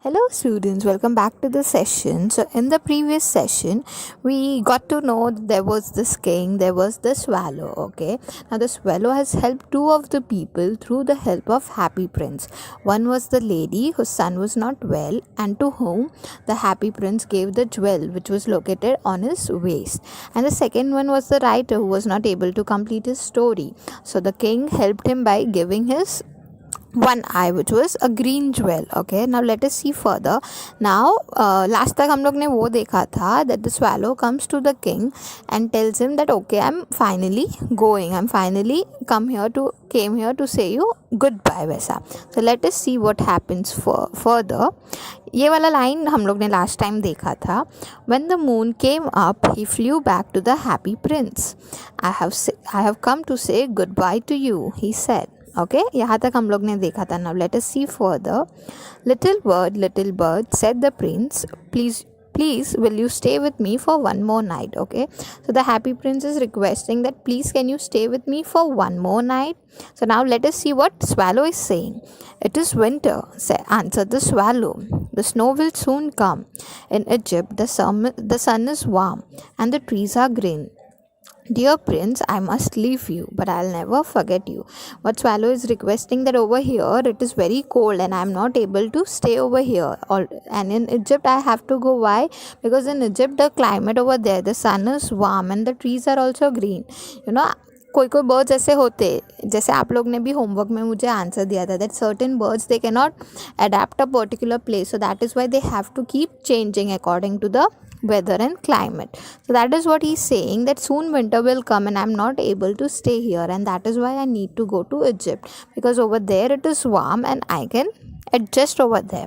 Hello students, welcome back to the session. So in the previous session, we got to know that there was this king, there was the swallow, okay. Now the swallow has helped two of the people through the help of Happy Prince. One was the lady whose son was not well and to whom the Happy Prince gave the jewel which was located on his waist. And the second one was the writer who was not able to complete his story. So the king helped him by giving his one eye which was a green jewel. Okay, now let us see further. Now last तक हम लोग ने वो देखा था that the swallow comes to the king and tells him that okay, I'm finally came here to say you goodbye वैसा. So let us see what happens further. ये वाला लाइन हम लोग ने लास्ट टाइम देखा था. When the moon came up, he flew back to the Happy Prince. I have come to say goodbye to you, he said. Okay, यहाँ तक हम लोग ने देखा था. Now let us see further. Little bird, said the prince, please will you stay with me for one more night. Okay, so the Happy Prince is requesting that please can you stay with me for one more night. So now let us see what swallow is saying. It is winter, answered the swallow. The snow will soon come. In Egypt the sun is warm and the trees are green. Dear Prince, I must leave you, but I'll never forget you. What swallow is requesting that over here it is very cold and I'm not able to stay over here. And in Egypt I have to go. Why? Because in Egypt the climate over there, the sun is warm and the trees are also green. You know, कोई birds ऐसे होते जैसे आप लोग ने भी homework में मुझे आंसर दिया था that certain birds they can not adapt a particular place so that is why they have to keep changing according to the weather and climate. So that is what he's saying, that soon winter will come and I'm not able to stay here, and that is why I need to go to Egypt because over there it is warm and I can adjust over there.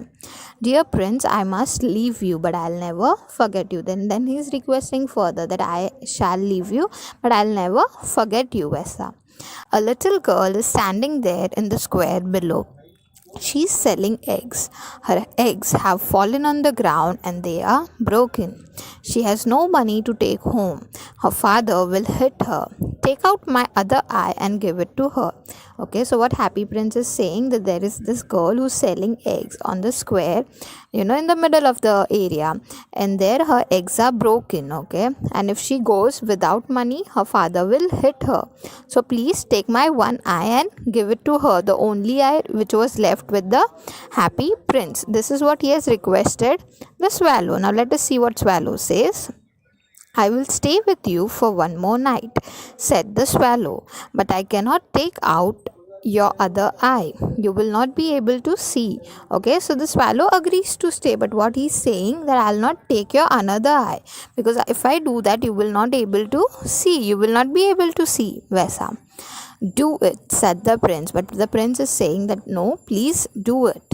Dear Prince, I must leave you, but I'll never forget you. Then he's requesting further that I shall leave you, but I'll never forget you, Vesa. A little girl is standing there in the square below. She's selling eggs. Her eggs have fallen on the ground and they are broken. She has no money to take home. Her father will hit her. Take out my other eye and give it to her. Okay, so what Happy Prince is saying, that there is this girl who's selling eggs on the square, in the middle of the area, and there her eggs are broken. Okay, and if she goes without money, her father will hit her. So please take my one eye and give it to her, the only eye which was left with the Happy Prince. This is what he has requested the swallow. Now let us see what swallow says. I will stay with you for one more night, said the swallow, but I cannot take out your other eye. You will not be able to see. Okay, so the swallow agrees to stay, but what he's saying, that I'll not take your another eye, because if I do that, you will not able to see. You will not be able to see. Vesa. Do it, said the prince, but the prince is saying that no, please do it.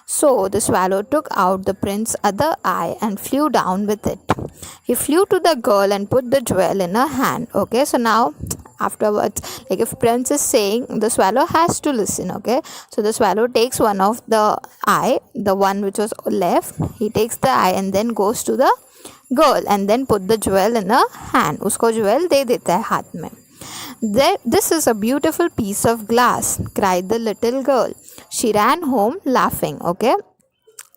So the swallow took out the prince's other eye and flew down with it. He flew to the girl and put the jewel in her hand. Okay, so now afterwards, like if prince is saying, the swallow has to listen. Okay, so the swallow takes one of the eye, the one which was left, he takes the eye and then goes to the girl and then put the jewel in her hand. उसको jewel दे देता है हाथ में. This is a beautiful piece of glass, cried the little girl. She ran home laughing. Okay,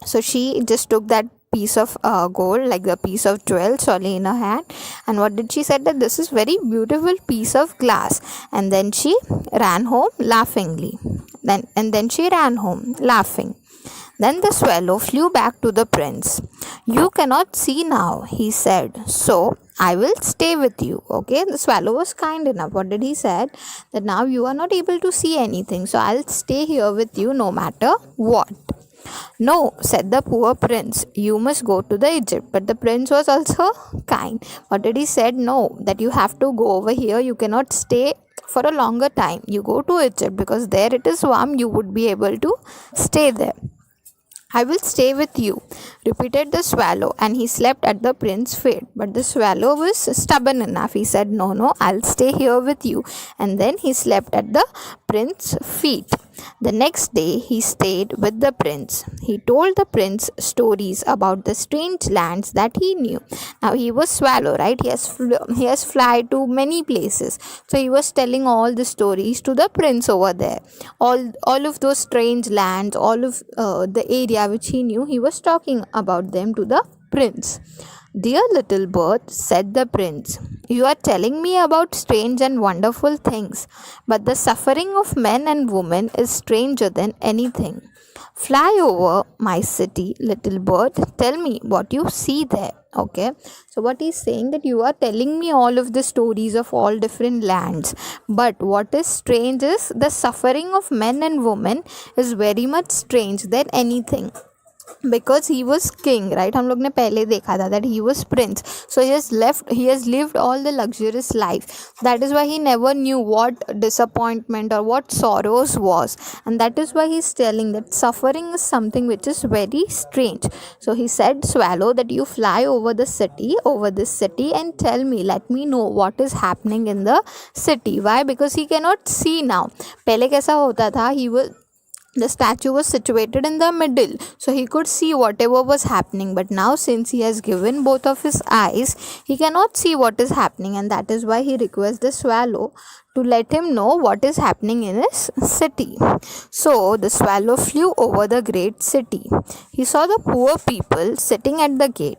so she just took that piece of gold, like the piece of jewel, sorry, in her hand, and what did she said, that this is very beautiful piece of glass, and then she ran home laughingly. Then she ran home laughing. Then the swallow flew back to the prince. You cannot see now, he said, so I will stay with you. Okay, the swallow was kind enough. What did he said? That now you are not able to see anything, so I'll stay here with you no matter what. No, said the poor prince, you must go to the Egypt. But the prince was also kind. What did he said? No, that you have to go over here. You cannot stay for a longer time. You go to Egypt because there it is warm. You would be able to stay there. I will stay with you, repeated the swallow, and he slept at the prince's feet. But the swallow was stubborn enough. He said, no, I'll stay here with you. And then he slept at the prince's feet. The next day he stayed with the prince. He told the prince stories about the strange lands that he knew. Now he was swallow, right? He has fly to many places. So he was telling all the stories to the prince over there. All of those strange lands, all of the area which he knew, he was talking about them to the prince. Dear little bird, said the prince, you are telling me about strange and wonderful things, but the suffering of men and women is stranger than anything. Fly over my city, little bird. Tell me what you see there. Okay, so what he's saying, that you are telling me all of the stories of all different lands, but what is strange is the suffering of men and women is very much strange than anything. Because he was king, right? हम लोग ने पहले देखा था that he was prince, so he has lived all the luxurious life. That is why he never knew what disappointment or what sorrows was, and that is why he's telling that suffering is something which is very strange. So he said, swallow, that you fly over this city and tell me, let me know what is happening in the city. Why? Because he cannot see now. पहले कैसा होता था, the statue was situated in the middle, so he could see whatever was happening, but now since he has given both of his eyes, he cannot see what is happening, and that is why he requests the swallow to let him know what is happening in his city. So the swallow flew over the great city. He saw the poor people sitting at the gate.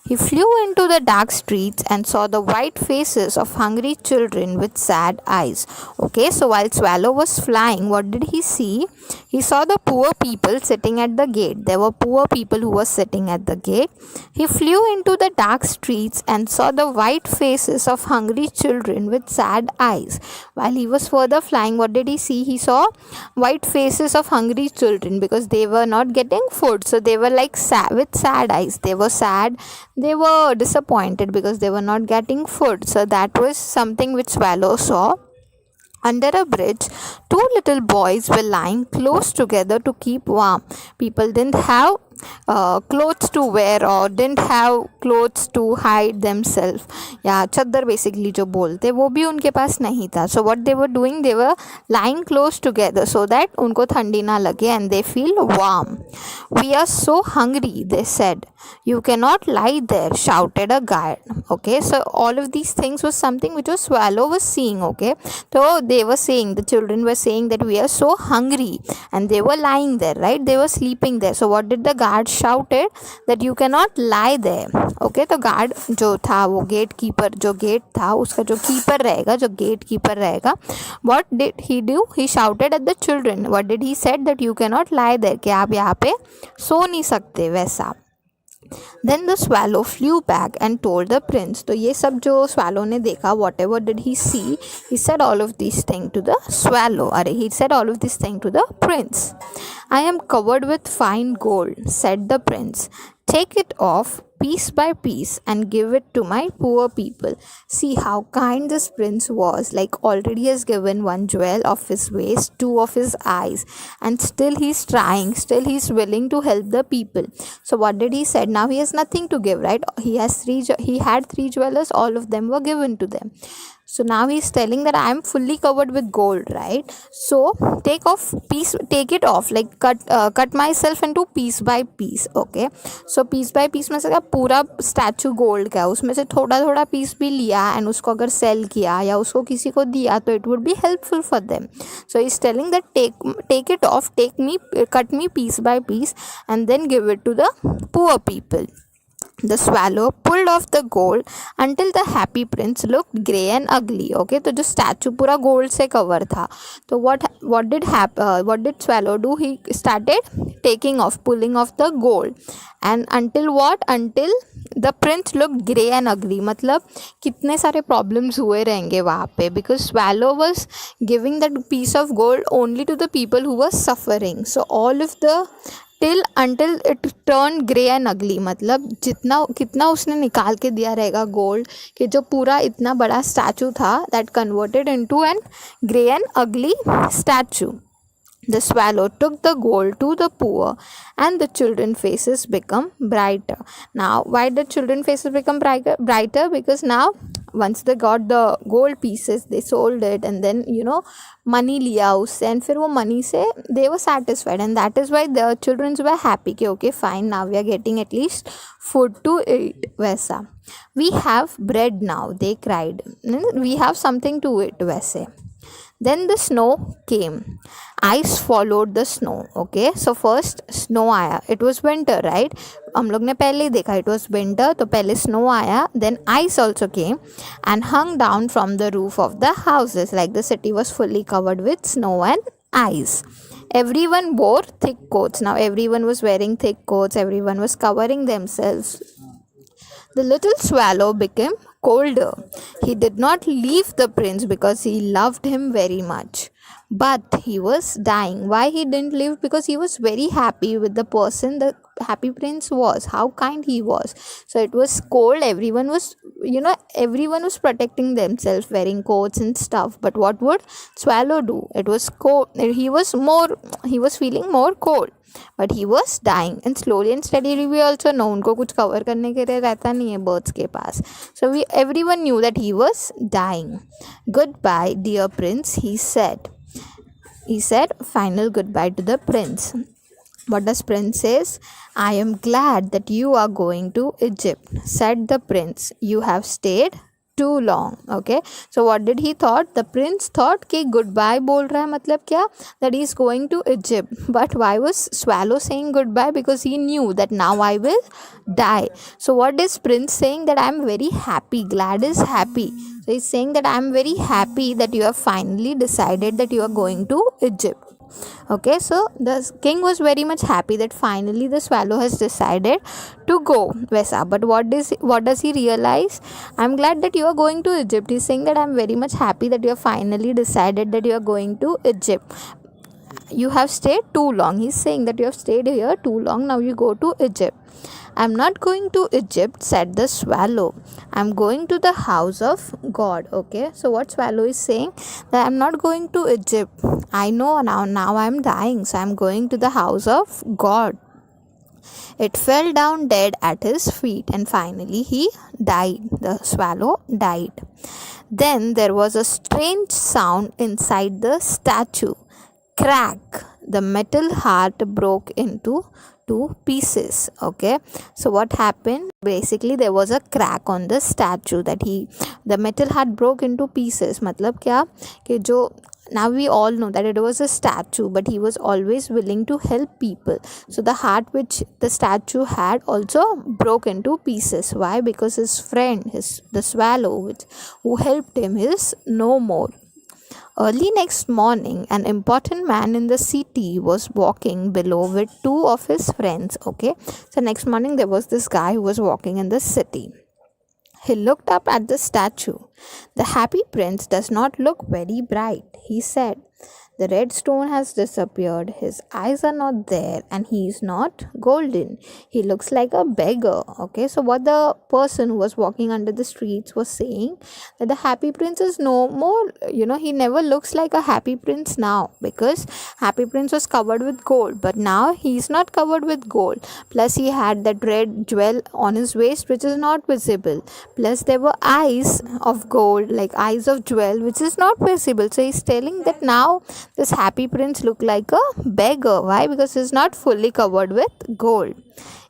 He flew into the dark streets and saw the white faces of hungry children with sad eyes. Okay, so while swallow was flying, what did he see? He saw the poor people sitting at the gate. There were poor people who were sitting at the gate. He flew into the dark streets and saw the white faces of hungry children with sad eyes. While he was further flying, what did he see? He saw white faces of hungry children, because they were not getting food. So they were like with sad eyes. They were sad. They were disappointed because they were not getting food. So that was something which swallow saw. Under a bridge, two little boys were lying close together to keep warm. People didn't have clothes to wear or didn't have clothes to hide themselves, या चद्दर basically जो बोलते वो भी उनके पास नहीं था. So what they were doing, they were lying close together so that उनको ठंडी ना लगे and they feel warm. We are so hungry, they said. You cannot lie there, shouted a guard. Okay, so all of these things was something which was swallow was seeing. Okay, so they were saying, the children were saying that we are so hungry, and they were lying there, right? They were sleeping there. So what did the guard shouted? That you cannot lie there. Okay, तो guard जो था, वो gate keeper, जो gate था उसका जो keeper रहेगा, जो गेट कीपर रहेगा, what did he do? He shouted at the children. What did he said? That you cannot lie there, कि आप यहाँ पे सो नहीं सकते, वैसा. Then the swallow flew back and told the prince. तो ये सब जो swallow ने देखा, whatever did he see, he said all of these things to the swallow. He said all of these things to the prince. I am covered with fine gold, said the prince. Take it off piece by piece and give it to my poor people. See how kind this prince was. Like already has given one jewel of his waist, two of his eyes, and still he's trying, still he's willing to help the people. So what did he said? Now he has nothing to give, right? He had three jewelers, all of them were given to them. So now he's telling that I am fully covered with gold, right? So take it off, like cut myself into piece by piece. Okay, so piece by piece में से क्या पूरा statue gold का है, उसमें से थोड़ा थोड़ा पीस भी लिया एंड उसको अगर सेल किया या उसको किसी को दिया तो it would be helpful for them. So he's telling that take it off, cut me piece by piece and then give it to the poor people. The swallow pulled off the gold until the happy prince looked grey and ugly. Okay, तो जो statue पूरा gold से cover था, तो what did swallow do? He started pulling off the gold, and until the prince looked grey and ugly. मतलब कितने सारे problems हुए रहेंगे वहाँ पे, because swallow was giving that piece of gold only to the people who were suffering. So all of the until it turned grey and ugly, मतलब कितना उसने निकाल के दिया रहेगा गोल्ड, कि जो पूरा इतना बड़ा स्टैचू था that converted into an grey and ugly statue. The swallow took the gold to the poor and the children's faces become brighter. Now why did children's faces become brighter? Because now once they got the gold pieces, they sold it, and then money लिया उससे, and फिर वो money से they were satisfied, and that is why the children were happy कि okay fine, now we are getting at least food to eat. वैसा we have bread now, they cried, we have something to eat वैसे. Then the snow came. Ice followed the snow. Okay, so first snow आया. It was winter, right? हम लोग ने पहले ही देखा it was winter, तो पहले snow आया. Then ice also came and hung down from the roof of the houses. Like the city was fully covered with snow and ice. Everyone wore thick coats. Now everyone was wearing thick coats. Everyone was covering themselves. The little swallow became colder. He did not leave the prince because he loved him very much. But he was dying. Why he didn't leave? Because he was very happy with the person the happy prince was, how kind he was. So it was cold. Everyone was protecting themselves, wearing coats and stuff. But what would swallow do? It was cold. He was feeling more cold. But he was dying, and slowly and steadily we also know उनको कुछ cover करने के लिए रहता नहीं है birds के पास. So everyone knew that he was dying. Goodbye, dear prince, he said. He said final goodbye to the prince. What does prince says? I am glad that you are going to Egypt, said the prince. You have stayed too long. Okay, so what did he thought? The prince thought कि goodbye बोल रहा है मतलब क्या? That he is going to Egypt. But why was swallow saying goodbye? Because he knew that now I will die. So what is prince saying? That I am very happy. Glad is happy. So he's saying that I am very happy that you have finally decided that you are going to Egypt. Okay, so the king was very much happy that finally the swallow has decided to go वैसा. But what does he realize? I'm glad that you are going to Egypt. He's saying that I'm very much happy that you have finally decided that you are going to Egypt. You have stayed too long. He's saying that you have stayed here too long. Now you go to Egypt. I'm not going to Egypt, said the swallow. I'm going to the house of God. Okay, so what swallow is saying? That I'm not going to Egypt. I know now I'm dying, so I'm going to the house of God. It fell down dead at his feet, and finally he died. The swallow died. Then there was a strange sound inside the statue. Crack! The metal heart broke into 2 pieces. Okay, so what happened? Basically there was a crack on the statue that the metal heart broke into pieces. मतलब क्या कि जो now we all know that it was a statue, but he was always willing to help people. So the heart which the statue had also broke into pieces. Why? Because his friend, the swallow who helped him, is no more. Early next morning, an important man in the city was walking below with 2 of his friends. Okay, so next morning there was this guy who was walking in the city. He looked up at the statue. The happy prince does not look very bright, he said. The red stone has disappeared. His eyes are not there, and he is not golden. He looks like a beggar. Okay, so what the person who was walking under the streets was saying, that the happy prince is no more, he never looks like a happy prince now, because happy prince was covered with gold, but now he is not covered with gold. Plus he had that red jewel on his waist which is not visible. Plus there were eyes of gold, like eyes of jewel, which is not visible. So he's telling that now this happy prince look like a beggar. Why? Because he's not fully covered with gold.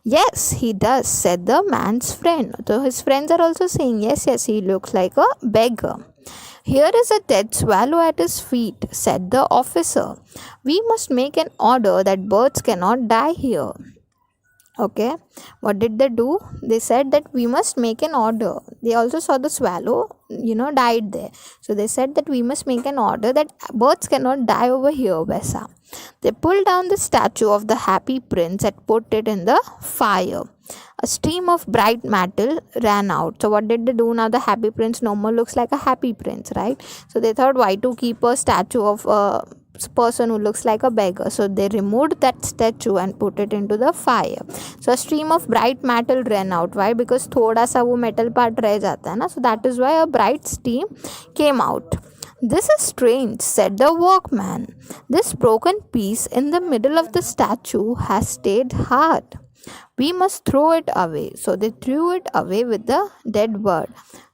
Yes, he does, said the man's friend. So his friends are also saying, yes, he looks like a beggar. Here is a dead swallow at his feet, said the officer. We must make an order that birds cannot die here. Okay, what did they do? They said that we must make an order. They also saw the swallow, died there. So they said that we must make an order that birds cannot die over here, Vesa. They pulled down the statue of the happy prince and put it in the fire. A stream of bright metal ran out. So what did they do? Now the happy prince no more looks like a happy prince, right? So they thought, why to keep a statue of a person who looks like a beggar? So they removed that statue and put it into the fire. So a stream of bright metal ran out. Why? Because thoda sa wo metal part reh jata hai na. So that is why a bright steam came out. "This is strange," said the workman. "This broken piece in the middle of the statue has stayed hard. We must throw it away." So they threw it away with the dead bird.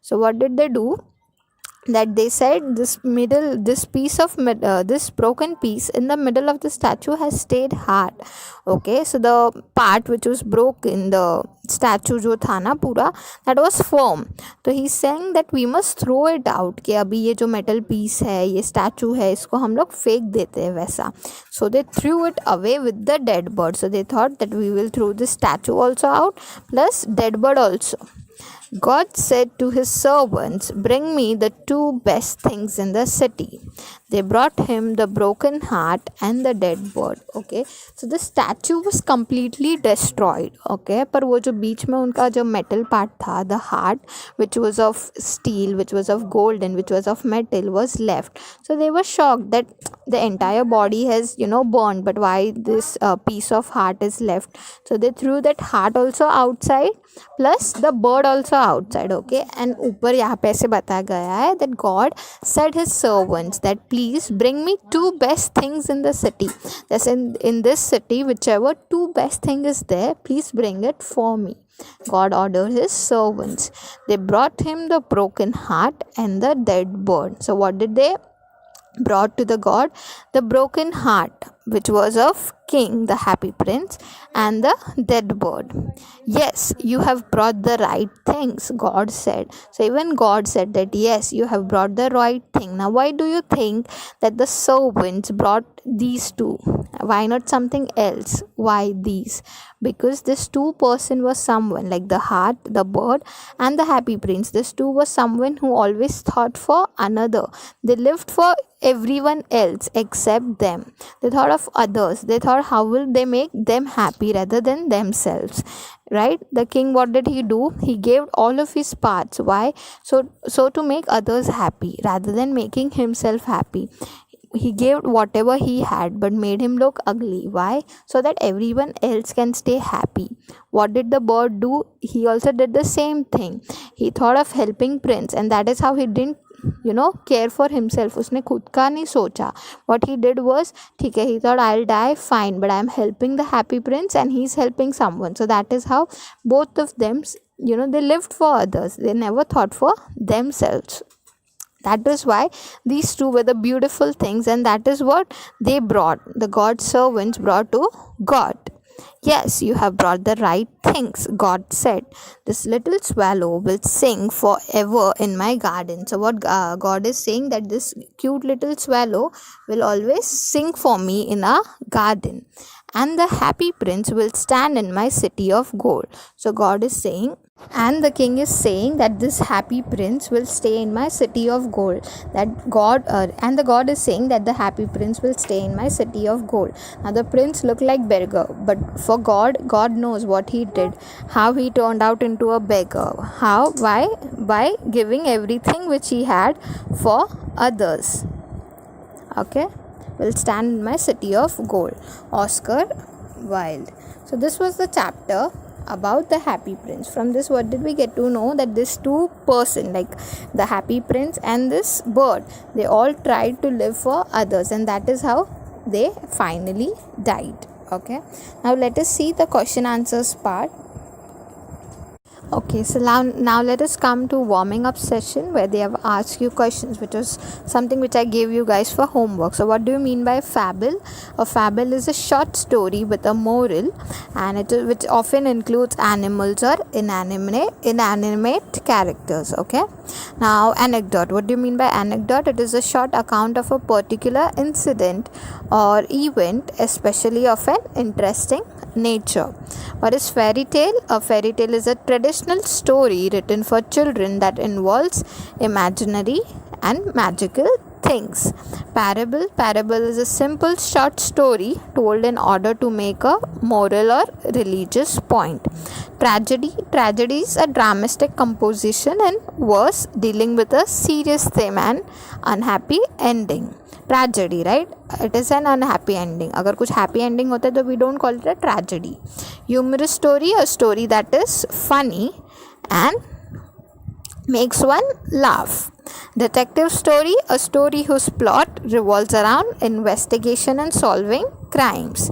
So what did they do? That they said this broken piece in the middle of the statue has stayed hard. Okay, so the part which was broken, the statue जो था ना पूरा, that was firm. तो he's saying that we must throw it out, कि अभी ये जो metal piece है, ये statue है, इसको हम लोग फेंक देते हैं वैसा. So they threw it away with the dead bird. So they thought that we will throw the statue also out plus dead bird also. God said to his servants, "Bring me the two best things in the city." They brought him the broken heart and the dead bird. Okay, so the statue was completely destroyed. Okay, पर वो जो बीच में उनका जो metal part था, the heart, which was of steel, which was of gold and which was of metal, was left. So they were shocked that the entire body has burned, but why this piece of heart is left? So they threw that heart also outside plus the bird also outside. Okay, and ऊपर यहाँ पे ऐसे बताया गया है that God said his servants that please bring me two best things in the city. That's in this city, whichever two best thing is there, please bring it for me. God ordered his servants. They brought him the broken heart and the dead bird. So what did they brought to the God? The broken heart, which was of king, the happy prince, and the dead bird. "Yes, you have brought the right things," God said. So even God said that yes, you have brought the right thing. Now why do you think that the servants brought these two? Why not something else? Why these? Because this two person was someone like the heart, the bird, and the happy prince. This two was someone who always thought for another. They lived for everyone else except them. They thought of others. They thought how will they make them happy rather than themselves, right? The king, what did he do? He gave all of his parts. Why? So to make others happy rather than making himself happy. He gave whatever he had but made him look ugly. Why? So that everyone else can stay happy. What did the bird do? He also did the same thing. He thought of helping prince, and that is how he didn't care for himself. उसने खुद का नहीं सोचा. What he did was, ठीक है, he thought I'll die, fine, but I'm helping the happy prince and he's helping someone. So that is how both of them, they lived for others. They never thought for themselves. That is why these two were the beautiful things, and that is what they brought. The God's servants brought to God. "Yes, you have brought the right things," God said. "This little swallow will sing forever in my garden." So what God is saying, that this cute little swallow will always sing for me in a garden. "And the happy prince will stand in my city of gold." So God is saying, and the king is saying that this happy prince will stay in my city of gold. That God and the God is saying that the happy prince will stay in my city of gold. Now the prince looked like beggar, but for God knows what he did, how he turned out into a beggar. How? Why? By giving everything which he had for others. Okay, will stand in my city of gold. Oscar Wilde. So this was the chapter about the happy prince. From this, what did we get to know? That this two person, like the happy prince and this bird, they all tried to live for others, and that is how they finally died. Okay, now let us see the question answers part. Okay, so now let us come to warming up session where they have asked you questions, which was something which I gave you guys for homework. So what do you mean by fable? A fable is a short story with a moral, and which often includes animals or inanimate characters. Okay, now anecdote. What do you mean by anecdote? It is a short account of a particular incident or event, especially of an interesting nature. What is fairy tale? A fairy tale is a traditional story written for children that involves imaginary and magical things. Parable is a simple short story told in order to make a moral or religious point. Tragedy is a dramatic composition in verse dealing with a serious theme and unhappy ending. Tragedy, right? It is an unhappy ending. अगर कुछ happy ending होता है तो we don't call it a tragedy. Humorous story, a story that is funny and makes one laugh. Detective story, a story whose plot revolves around investigation and solving crimes.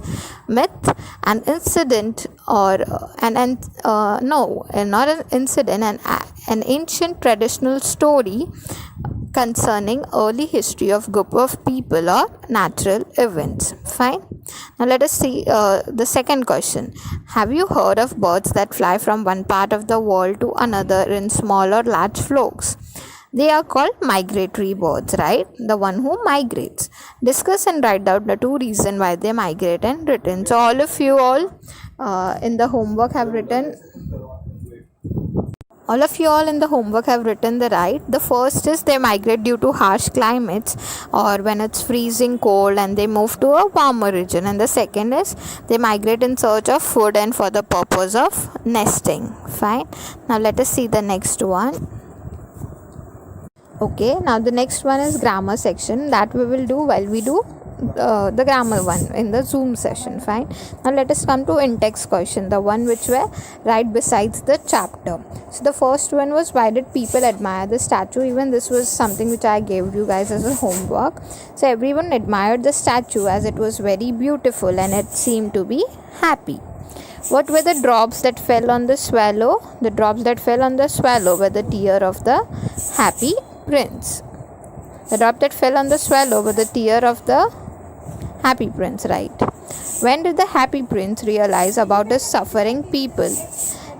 Myth, an incident or not an incident, an ancient traditional story concerning early history of group of people or natural events. Fine. Now let us see the second question. Have you heard of birds that fly from one part of the world to another in small or large flocks? They are called migratory birds, right? The one who migrates. Discuss and write down the two reasons why they migrate and return. So all of you in the homework have written the right. The first is they migrate due to harsh climates or when it's freezing cold and they move to a warmer region. And the second is they migrate in search of food and for the purpose of nesting. Fine. Now let us see the next one. Okay, now the next one is grammar section that we will do while we do the grammar one in the Zoom session. Fine. Now let us come to in-text question, the one which were right besides the chapter. So the first one was, why did people admire the statue? Even this was something which I gave you guys as a homework. So everyone admired the statue as it was very beautiful and it seemed to be happy. What were the drops that fell on the swallow? The drops that fell on the swallow were the tear of the happy prince. The drop that fell on the swallow were the tear of the happy prince, right? When did the happy prince realize about his suffering people?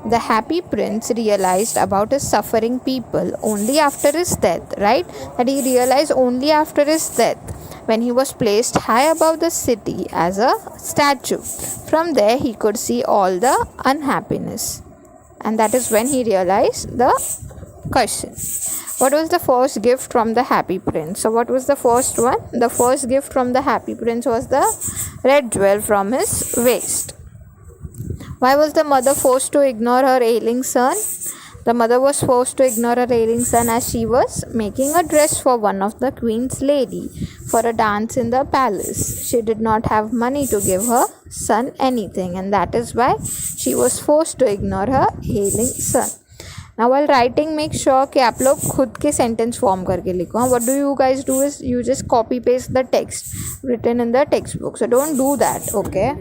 The happy prince realized about his suffering people only after his death, right? That he realized only after his death, when he was placed high above the city as a statue. From there he could see all the unhappiness, and that is when he realized the question. What was the first gift from the happy prince? So what was the first one? The first gift from the happy prince was the red jewel from his waist. Why was the mother forced to ignore her ailing son? The mother was forced to ignore her ailing son as she was making a dress for one of the queen's lady for a dance in the palace. She did not have money to give her son anything, and that is why she was forced to ignore her ailing son. Now while writing, make sure कि आप लोग खुद के sentence form करके लिखो. What do you guys do is you just copy paste the text written in the textbook. So don't do that, okay?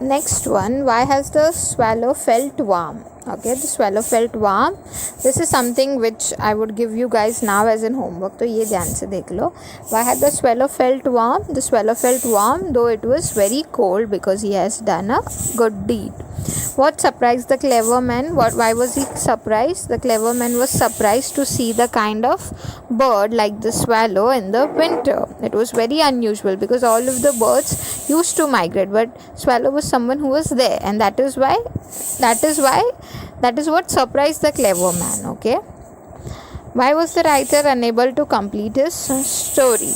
Next one, why has the swallow felt warm? Okay, the swallow felt warm. This is something which I would give you guys now as in homework. तो ये ध्यान से देख लो. Why had the swallow felt warm? The swallow felt warm though it was very cold because he has done a good deed. What surprised the clever man? Why was he surprised? The clever man was surprised to see the kind of bird like the swallow in the winter. It was very unusual because all of the birds used to migrate, but swallow was someone who was there, and that is what surprised the clever man. Okay. Why was the writer unable to complete his story?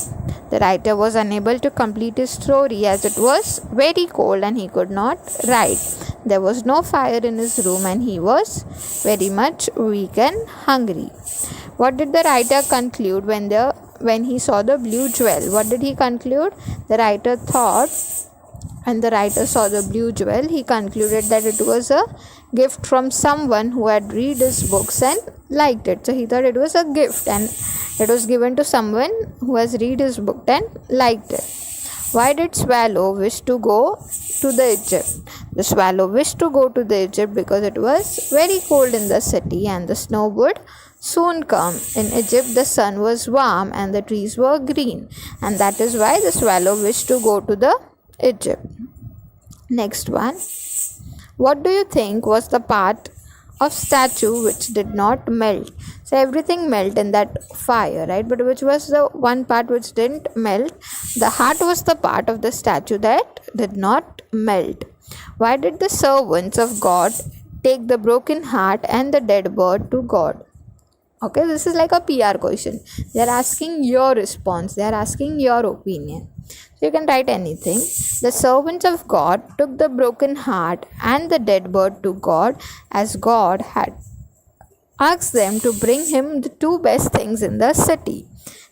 The writer was unable to complete his story as it was very cold and he could not write. There was no fire in his room and he was very much weak and hungry. What did the writer conclude when he saw the blue jewel? What did he conclude? The writer thought, and the writer saw the blue jewel, he concluded that it was a gift from someone who had read his books and liked it. So he thought it was a gift and it was given to someone who has read his book and liked it. Why did swallow wish to go to the Egypt? The swallow wished to go to the Egypt because it was very cold in the city and the snow would soon come. In Egypt the sun was warm and the trees were green, and that is why the swallow wished to go to the Egypt. Next one. What do you think was the part of statue which did not melt? So everything melted in that fire, right? But which was the one part which didn't melt? The heart was the part of the statue that did not melt. Why did the servants of God take the broken heart and the dead bird to God? Okay, this is like a PR question. They are asking your response. They are asking your opinion. So you can write anything. The servants of God took the broken heart and the dead bird to God as God had asked them to bring him the two best things in the city.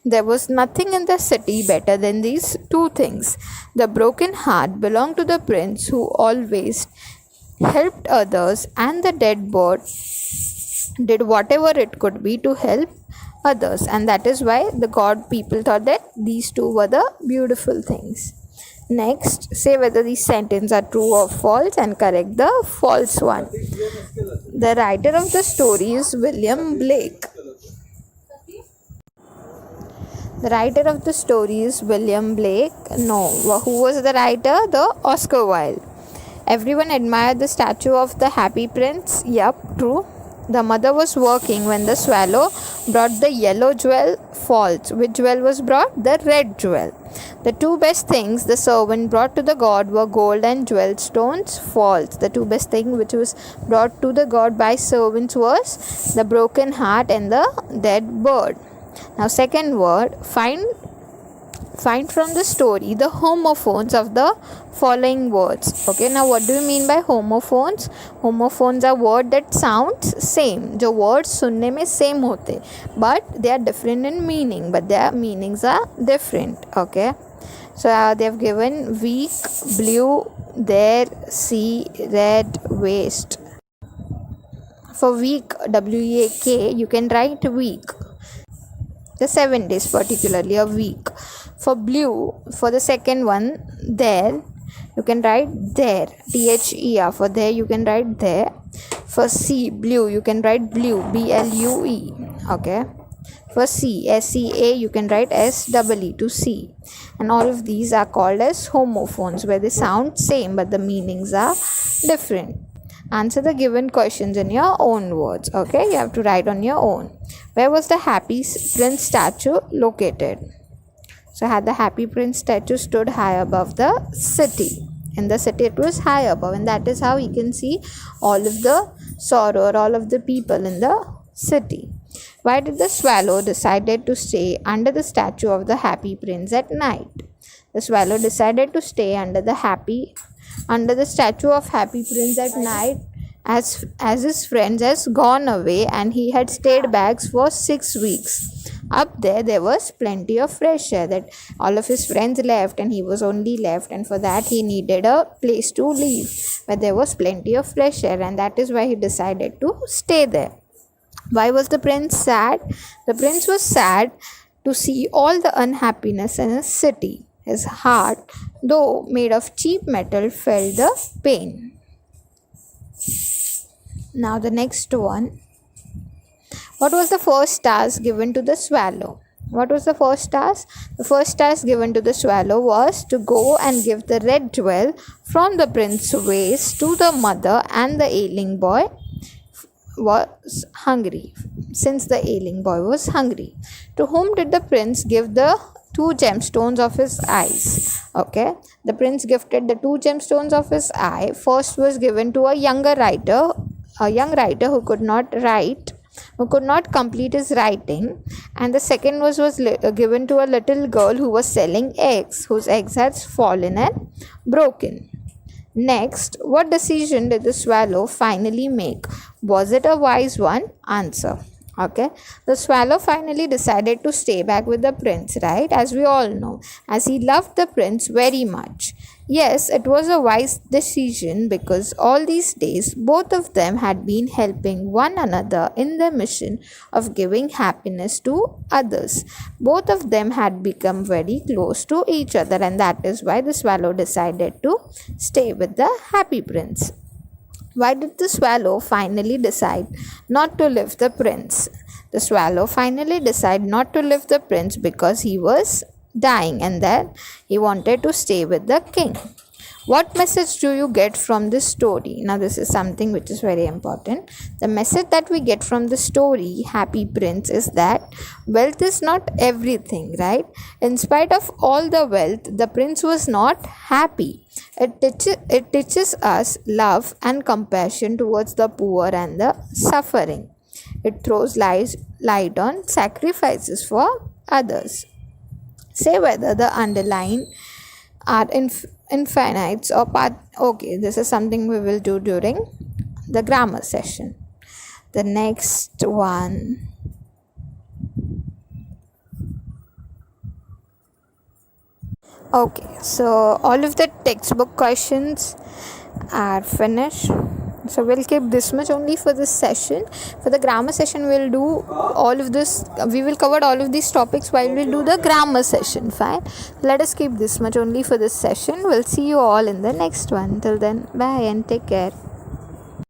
There was nothing in the city better than these two things. The broken heart belonged to the prince who always helped others, and the dead bird did whatever it could be to help others, and that is why the god people thought that these two were the beautiful things. Next, say whether these sentences are true or false and correct the false one. The writer of the story is William Blake. The writer of the story is William Blake. No. Who was the writer? The Oscar Wilde. Everyone admired the statue of the Happy Prince. Yup, true. The mother was working when the swallow brought the yellow jewel. False. Which jewel was brought? The red jewel. The two best things the servant brought to the god were gold and jewel stones. False. The two best things which was brought to the god by servants was the broken heart and the dead bird. Now, second word, find from the story the homophones of the following words. Okay, now what do you mean by homophones? Homophones are words that sounds same. जो words सुनने में same होते, but they are different in meaning, but their meanings are different. Okay, so they have given weak, blue, there, see, red, waste. For week, W-E-A-K, you can write week. The 7 days, particularly a week. For blue, for the second one, there, you can write there, T-H-E-R. For there, you can write there. For C, blue, you can write blue, B-L-U-E. Okay. For C, S-E-A, you can write S-E-E to C. And all of these are called as homophones, where they sound same but the meanings are different. Answer the given questions in your own words. Okay, you have to write on your own. Where was the Happy Prince statue located? So, had the Happy Prince statue stood high above the city. In the city, it was high above, and that is how you can see all of the sorrow or all of the people in the city. Why did the swallow decided to stay under the statue of the Happy Prince at night? The swallow decided to stay under the statue of Happy Prince at night as his friends has gone away and he had stayed back for 6 weeks. Up there was plenty of fresh air, that all of his friends left and he was only left, and for that he needed a place to live, but there was plenty of fresh air, and that is why he decided to stay there. Why was the prince sad? The prince was sad to see all the unhappiness in his city. His heart, though made of cheap metal, felt the pain. Now the next one. What was the first task given to the swallow? What was the first task? The first task given to the swallow was to go and give the red jewel from the prince's waist to the mother, and the ailing boy was hungry, since the ailing boy was hungry. To whom did the prince give the 2 gemstones of his eyes? Okay, the prince gifted the 2 gemstones of his eye. First was given to a young writer who could not complete his writing, and the second was given to a little girl who was selling eggs, whose eggs had fallen and broken. Next, what decision did the swallow finally make? Was it a wise one? Answer. Okay, the swallow finally decided to stay back with the prince, right? As we all know, as he loved the prince very much. Yes, it was a wise decision, because all these days both of them had been helping one another in the mission of giving happiness to others. Both of them had become very close to each other, and that is why the swallow decided to stay with the happy prince. Why did the swallow finally decide not to leave the prince? The swallow finally decided not to leave the prince because he was dying, and that he wanted to stay with the king. What message do you get from this story? Now, this is something which is very important. The message that we get from the story, Happy Prince, is that wealth is not everything, right? In spite of all the wealth, the prince was not happy. It teaches us love and compassion towards the poor and the suffering. It throws light on sacrifices for others. Say whether the underlined are infinites or part. Okay, this is something we will do during the grammar session. The next one. Okay, so all of the textbook questions are finished. So we'll keep this much only for this session. For the grammar session, we'll do all of this. We will cover all of these topics while we'll do the grammar session. Fine. Let us keep this much only for this session. We'll see you all in the next one. Till then, bye and take care.